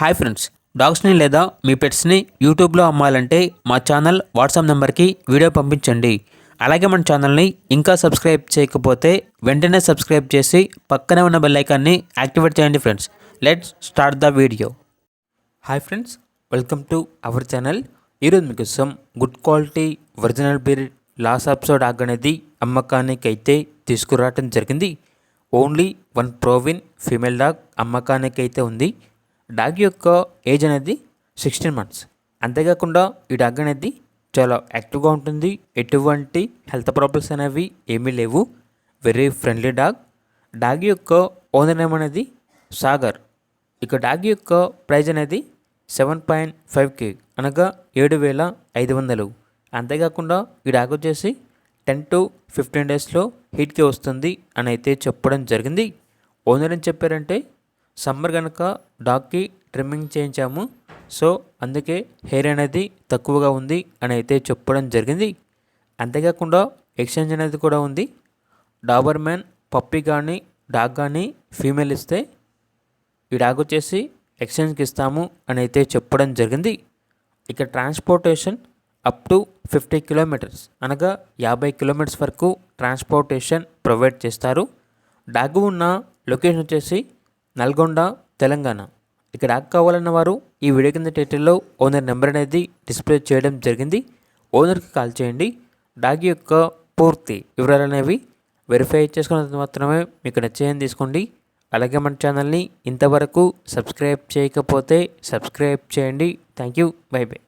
Hi friends, డాగ్స్ని లేదా మీ పెట్స్ని యూట్యూబ్లో అమ్మాలంటే మా ఛానల్ వాట్సాప్ నెంబర్కి వీడియో పంపించండి. అలాగే మన ఛానల్ని ఇంకా సబ్స్క్రైబ్ చేయకపోతే వెంటనే సబ్స్క్రైబ్ చేసి పక్కనే ఉన్న బెల్ ఐకాన్ని యాక్టివేట్ చేయండి friends. Let's start the video. Hi friends, welcome to our channel. ఈరోజు మీకోసం good quality original breed Lhasa Apso dog అనేది అమ్మకానికి అయితే తీసుకురావటం జరిగింది. Only one proven female dog అమ్మకానికి అయితే ఉంది. డాగ్ యొక్క ఏజ్ అనేది 16 months. అంతేకాకుండా ఈ డాగ్ అనేది చాలా యాక్టివ్గా ఉంటుంది. ఎటువంటి హెల్త్ ప్రాబ్లమ్స్ అనేవి ఏమీ లేవు. Very friendly dog. డాగ్ యొక్క ఓనర్ నేమ్ అనేది సాగర్. ఇక డాగ్ యొక్క ప్రైజ్ అనేది 7.5K అనగా 7,500. అంతేకాకుండా ఈ డాగ్ వచ్చేసి 10 to 15 daysలో హీట్కి వస్తుంది అని అయితే చెప్పడం జరిగింది. ఓనర్ ఏం చెప్పారంటే సమ్మర్ కనుక డాగ్కి ట్రిమ్మింగ్ చేయించాము, సో అందుకే హెయిర్ అనేది తక్కువగా ఉంది అని అయితే చెప్పడం జరిగింది. అంతేకాకుండా ఎక్స్చేంజ్ అనేది కూడా ఉంది. డాబర్ మ్యాన్ పప్పీ కానీ డాగ్ కానీ ఫీమేల్ ఇస్తే ఈ డాగ్ వచ్చేసి ఎక్స్చేంజ్కి ఇస్తాము అని అయితే చెప్పడం జరిగింది. ఇక ట్రాన్స్పోర్టేషన్ అప్ టు 50 kilometers అనగా 50 kilometers వరకు ట్రాన్స్పోర్టేషన్ ప్రొవైడ్ చేస్తారు. డాగ్ ఉన్న లొకేషన్ వచ్చేసి నల్గొండ, తెలంగాణ. ఇక్కడ డాగ్ కావాలన్న వారు ఈ వీడియో కింద టైటిల్లో ఓనర్ నెంబర్ అనేది డిస్ప్లే చేయడం జరిగింది. ఓనర్కి కాల్ చేయండి. డాగ్ యొక్క పూర్తి వివరాలు అనేవి వెరిఫై చేసుకున్న మాత్రమే మీకు నచ్చేయని తీసుకోండి. అలాగే మన ఛానల్ని ఇంతవరకు సబ్స్క్రైబ్ చేయకపోతే సబ్స్క్రైబ్ చేయండి. Thank you. By by.